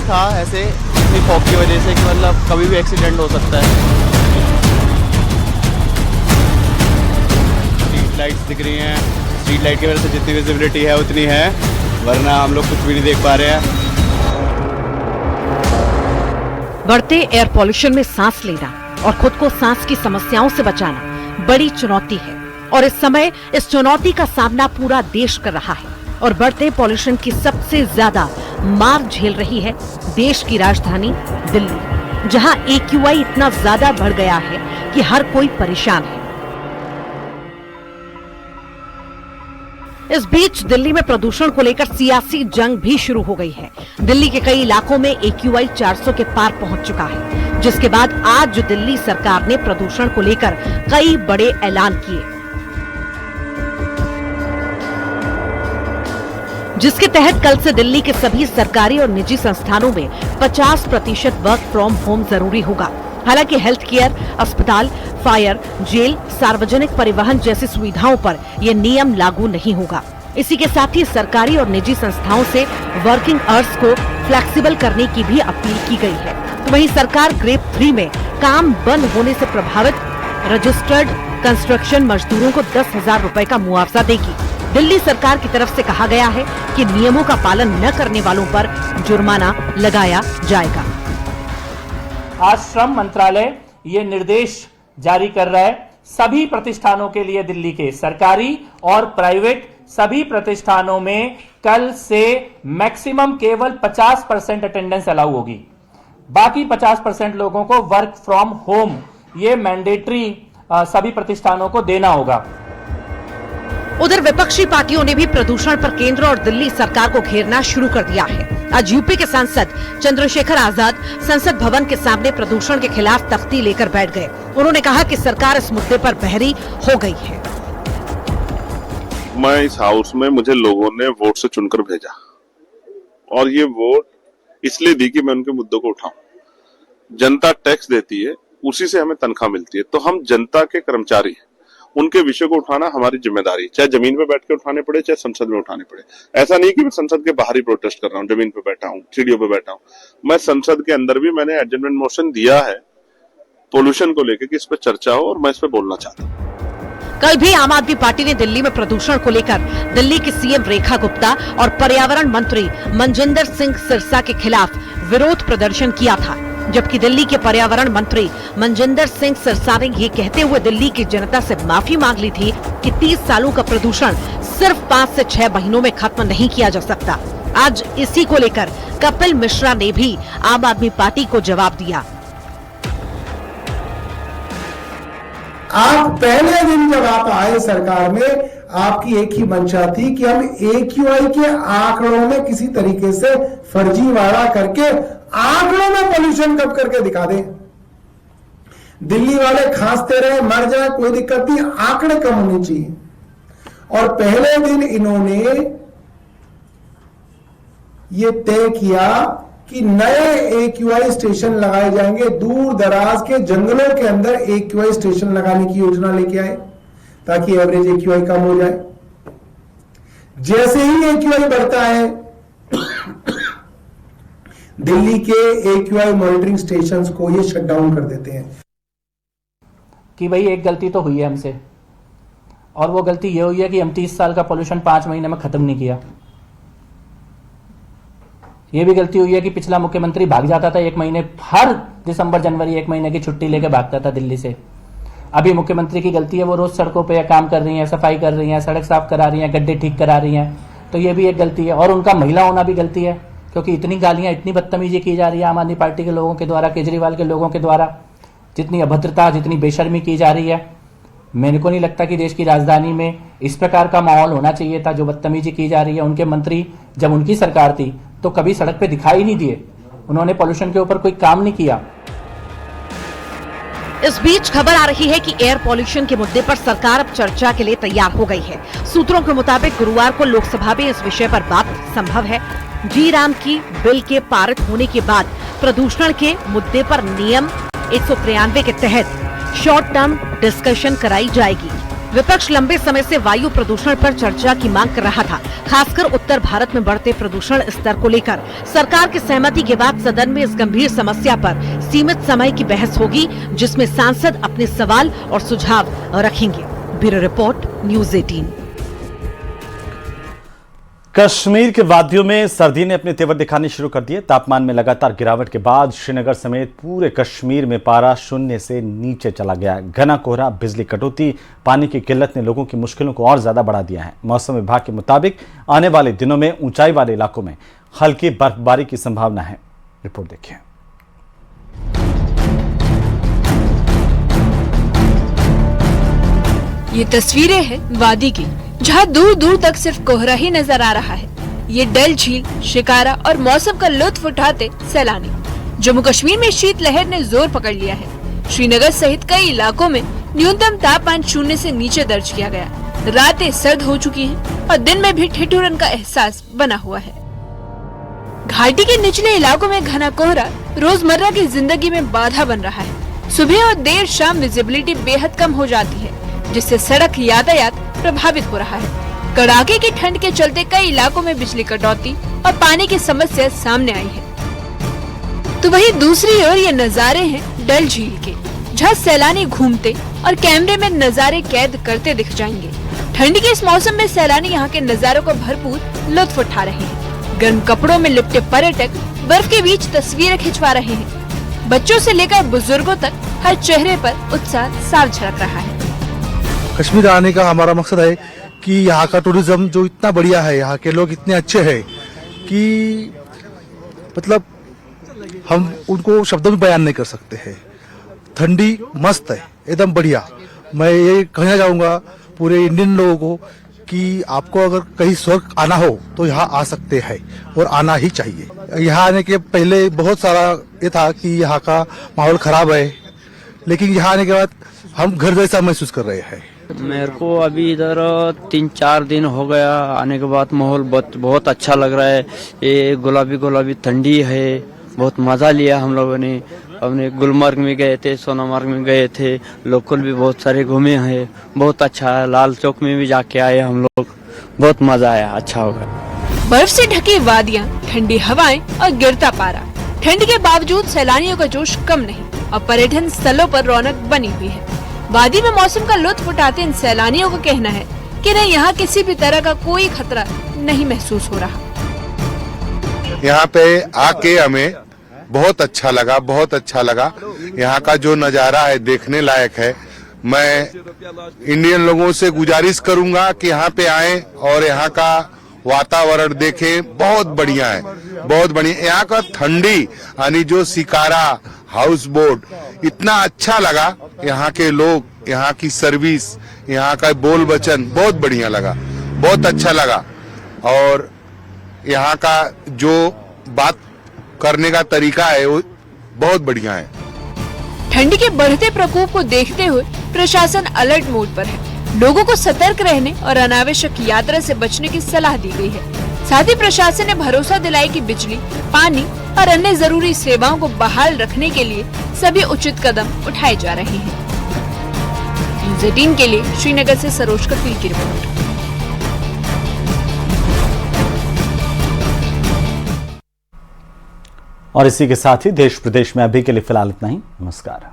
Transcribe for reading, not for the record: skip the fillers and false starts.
था ऐसे इतनी फॉग की वजह से कि मतलब कभी भी एक्सीडेंट हो सकता है। स्ट्रीट लाइट्स दिख रही हैं, स्ट्रीट लाइट की वजह से जितनी विजिबिलिटी है उतनी है, वरना हम लोग कुछ भी नहीं देख पा रहे हैं। बढ़ते एयर पॉल्यूशन में सांस लेना और खुद को सांस की समस्याओं से बचाना बड़ी चुनौती है और इस समय इस चुनौती का सामना पूरा देश कर रहा है और बढ़ते पॉल्यूशन की सबसे ज्यादा मार झेल रही है देश की राजधानी दिल्ली, जहां AQI इतना ज्यादा बढ़ गया है कि हर कोई परेशान है। इस बीच दिल्ली में प्रदूषण को लेकर सियासी जंग भी शुरू हो गई है। दिल्ली के कई इलाकों में AQI 400 के पार पहुंच चुका है, जिसके बाद आज दिल्ली सरकार ने प्रदूषण को लेकर कई बड़े ऐलान किए, जिसके तहत कल से दिल्ली के सभी सरकारी और निजी संस्थानों में 50% वर्क फ्रॉम होम जरूरी होगा। हालांकि हेल्थ केयर, अस्पताल, फायर, जेल, सार्वजनिक परिवहन जैसी सुविधाओं पर यह नियम लागू नहीं होगा। इसी के साथ ही सरकारी और निजी संस्थाओं से वर्किंग आवर्स को फ्लेक्सिबल करने की भी अपील की गई है। तो वहीं सरकार ग्रेड 3 में काम बंद होने से प्रभावित रजिस्टर्ड कंस्ट्रक्शन मजदूरों को 10,000 रुपए का मुआवजा देगी। दिल्ली सरकार की तरफ से कहा गया है कि नियमों का पालन न करने वालों पर जुर्माना लगाया जाएगा। आज श्रम मंत्रालय ये निर्देश जारी कर रहा है सभी प्रतिष्ठानों के लिए, दिल्ली के सरकारी और प्राइवेट सभी प्रतिष्ठानों में कल से मैक्सिमम केवल 50% अटेंडेंस अलाउ होगी। बाकी 50% लोगों को वर्क फ्रॉम होम ये मैंडेटरी सभी प्रतिष्ठानों को देना होगा। उधर विपक्षी पार्टियों ने भी प्रदूषण पर केंद्र और दिल्ली सरकार को घेरना शुरू कर दिया है। आज यूपी के सांसद चंद्रशेखर आजाद संसद भवन के सामने प्रदूषण के खिलाफ तख्ती लेकर बैठ गए। उन्होंने कहा कि सरकार इस मुद्दे पर बहरी हो गई है। मैं इस हाउस में मुझे लोगों ने वोट से चुनकर भेजा और ये वोट इसलिए दी कि मैं उनके मुद्दों को उठाऊं। जनता टैक्स देती है, उसी से हमें तनख्वाह मिलती है, तो हम जनता के कर्मचारी हैं। उनके विषय को उठाना हमारी जिम्मेदारी, चाहे जमीन पे बैठ के उठाने पड़े, चाहे संसद में उठाने पड़े। ऐसा नहीं कि मैं संसद के बाहर ही प्रोटेस्ट कर रहा हूँ, जमीन पे बैठा हूँ, सीढ़ियों पे बैठा हूँ। मैं संसद के अंदर भी मैंने एडजमेंट मोशन दिया है पोल्यूशन को लेकर कि इस पर चर्चा हो और मैं इस पर बोलना चाहता हूँ। कल भी आम आदमी पार्टी ने दिल्ली में प्रदूषण को लेकर दिल्ली की सीएम रेखा गुप्ता और पर्यावरण मंत्री मनजिंदर सिंह सिरसा के खिलाफ विरोध प्रदर्शन किया था, जबकि दिल्ली के पर्यावरण मंत्री मनजिंदर सिंह सिरसा ने ये कहते हुए दिल्ली की जनता से माफी मांग ली थी कि 30 सालों का प्रदूषण सिर्फ 5 से 6 महीनों में खत्म नहीं किया जा सकता। आज इसी को लेकर कपिल मिश्रा ने भी आम आदमी पार्टी को जवाब दिया। आप पहले दिन जब आप आए सरकार में, आपकी एक ही मंशा थी कि हम AQI के आंकड़ों में किसी तरीके से फर्जीवाड़ा करके आंकड़ों में पोल्यूशन कम करके दिखा दें। दिल्ली वाले खांसते रहे, मर जाए, कोई दिक्कत नहीं, आंकड़े कम होने चाहिए। और पहले दिन इन्होंने ये तय किया कि नए AQI स्टेशन लगाए जाएंगे। दूर दराज के जंगलों के अंदर AQI स्टेशन लगाने की योजना लेके आए ताकि एवरेज AQI कम हो जाए। जैसे ही AQI बढ़ता है, दिल्ली के AQI मॉनिटरिंग स्टेशंस को ये शट डाउन कर देते हैं कि भाई एक गलती तो हुई है हमसे, और वो गलती ये हुई है कि हम 30 साल का पोल्यूशन 5 महीने में खत्म नहीं किया। ये भी गलती हुई है कि पिछला मुख्यमंत्री भाग जाता था 1 महीने, हर दिसंबर जनवरी 1 महीने की छुट्टी लेके भागता था दिल्ली से। अभी मुख्यमंत्री की गलती है, वो रोज सड़कों पे काम कर रही हैं, सफाई कर रही हैं, सड़क साफ करा रही हैं, गड्ढे ठीक करा रही हैं, तो ये भी एक गलती है। और उनका महिला होना भी गलती है, क्योंकि इतनी गालियां, इतनी बदतमीजी की जा रही है आम आदमी पार्टी के लोगों के द्वारा, केजरीवाल के लोगों के द्वारा, जितनी अभद्रता, जितनी बेशर्मी की जा रही है। मेरे को नहीं लगता कि देश की राजधानी में इस प्रकार का माहौल होना चाहिए था जो बदतमीजी की जा रही है। उनके मंत्री जब उनकी सरकार थी तो कभी सड़क पे दिखाई नहीं दिए, उन्होंने पोल्यूशन के ऊपर कोई काम नहीं किया। इस बीच खबर आ रही है कि एयर पॉल्यूशन के मुद्दे पर सरकार अब चर्चा के लिए तैयार हो गई है। सूत्रों के मुताबिक गुरुवार को लोकसभा में इस विषय पर बात संभव है। जी राम की बिल के पारित होने के बाद प्रदूषण के मुद्दे पर नियम 193 के तहत शॉर्ट टर्म डिस्कशन कराई जाएगी। विपक्ष लंबे समय से वायु प्रदूषण पर चर्चा की मांग कर रहा था, खासकर उत्तर भारत में बढ़ते प्रदूषण स्तर को लेकर। सरकार की सहमति के बाद सदन में इस गंभीर समस्या पर सीमित समय की बहस होगी, जिसमें सांसद अपने सवाल और सुझाव रखेंगे। Bureau report, news 18। कश्मीर के वादियों में सर्दी ने अपने तेवर दिखाने शुरू कर दिए। तापमान में लगातार गिरावट के बाद श्रीनगर समेत पूरे कश्मीर में पारा शून्य से नीचे चला गया। घना कोहरा, बिजली कटौती, पानी की किल्लत ने लोगों की मुश्किलों को और ज्यादा बढ़ा दिया है। मौसम विभाग के मुताबिक आने वाले दिनों में ऊंचाई वाले इलाकों में हल्की बर्फबारी की संभावना है। रिपोर्ट देखिए। ये तस्वीरें हैं वादी की, जहाँ दूर दूर तक सिर्फ कोहरा ही नजर आ रहा है। ये डल झील, शिकारा और मौसम का लुत्फ उठाते सैलानी। जम्मू कश्मीर में शीतलहर ने जोर पकड़ लिया है। श्रीनगर सहित कई इलाकों में न्यूनतम तापमान शून्य से नीचे दर्ज किया गया। रातें सर्द हो चुकी हैं और दिन में भी ठिठुरन का एहसास बना हुआ है। घाटी के निचले इलाकों में घना कोहरा रोजमर्रा की जिंदगी में बाधा बन रहा है। सुबह और देर शाम विजिबिलिटी बेहद कम हो जाती है, जिससे सड़क यातायात प्रभावित हो रहा है। कड़ाके की ठंड के चलते कई इलाकों में बिजली कटौती और पानी की समस्या सामने आई है। तो वहीं दूसरी ओर ये नजारे हैं डल झील के, जहाँ सैलानी घूमते और कैमरे में नजारे कैद करते दिख जाएंगे। ठंड के इस मौसम में सैलानी यहाँ के नजारों को भरपूर लुत्फ उठा रहे हैं। गर्म कपड़ों में लिपटे पर्यटक बर्फ के बीच तस्वीरें खिंचवा रहे हैं। बच्चों से लेकर बुजुर्गों तक हर चेहरे पर उत्साह साफ झलक रहा है। कश्मीर आने का हमारा मकसद है कि यहाँ का टूरिज्म जो इतना बढ़िया है, यहाँ के लोग इतने अच्छे हैं कि मतलब हम उनको शब्दों में बयान नहीं कर सकते हैं। ठंडी मस्त है, एकदम बढ़िया। मैं ये कहना चाहूँगा पूरे इंडियन लोगों को कि आपको अगर कहीं स्वर्ग आना हो तो यहाँ आ सकते हैं और आना ही चाहिए। यहाँ आने के पहले बहुत सारा ये था कि यहाँ का माहौल खराब है, लेकिन यहाँ आने के बाद हम घर जैसा महसूस कर रहे हैं। मेरे को अभी इधर 3-4 दिन हो गया आने के बाद माहौल बहुत अच्छा लग रहा है। ये गुलाबी गुलाबी ठंडी है, बहुत मजा लिया हम लोगों ने। अपने गुलमर्ग में गए थे, सोनामर्ग में गए थे, लोकल भी बहुत सारे घूमे हैं, बहुत अच्छा है। लाल चौक में भी जाके आए हम लोग, बहुत मजा आया, अच्छा होगा। बर्फ से ढकी वादियाँ, ठंडी हवाएं और गिरता पारा। ठंड के बावजूद सैलानियों का जोश कम नहीं और पर्यटन स्थलों पर रौनक बनी हुई है। वादी में मौसम का लुत्फ उठाते इन सैलानियों का कहना है कि नहीं, यहाँ किसी भी तरह का कोई खतरा नहीं महसूस हो रहा। यहाँ पे आके हमें बहुत अच्छा लगा, बहुत अच्छा लगा। यहाँ का जो नजारा है देखने लायक है। मैं इंडियन लोगों से गुजारिश करूंगा कि यहाँ पे आए और यहाँ का वातावरण देखें, बहुत बढ़िया है, बहुत बढ़िया। यहाँ का ठंडी यानी जो शिकारा हाउस बोट इतना अच्छा लगा। यहाँ के लोग, यहाँ की सर्विस, यहाँ का बोल वचन बहुत बढ़िया लगा, बहुत अच्छा लगा। और यहाँ का जो बात करने का तरीका है वो बहुत बढ़िया है। ठंड के बढ़ते प्रकोप को देखते हुए प्रशासन अलर्ट मोड पर है। लोगों को सतर्क रहने और अनावश्यक यात्रा से बचने की सलाह दी गई है। साथ ही प्रशासन ने भरोसा दिलाया कि बिजली, पानी और अन्य जरूरी सेवाओं को बहाल रखने के लिए सभी उचित कदम उठाए जा रहे हैं। न्यूज़ 18 के लिए श्रीनगर से सरोज कफील की रिपोर्ट। और इसी के साथ ही देश प्रदेश में अभी के लिए फिलहाल इतना ही। नमस्कार।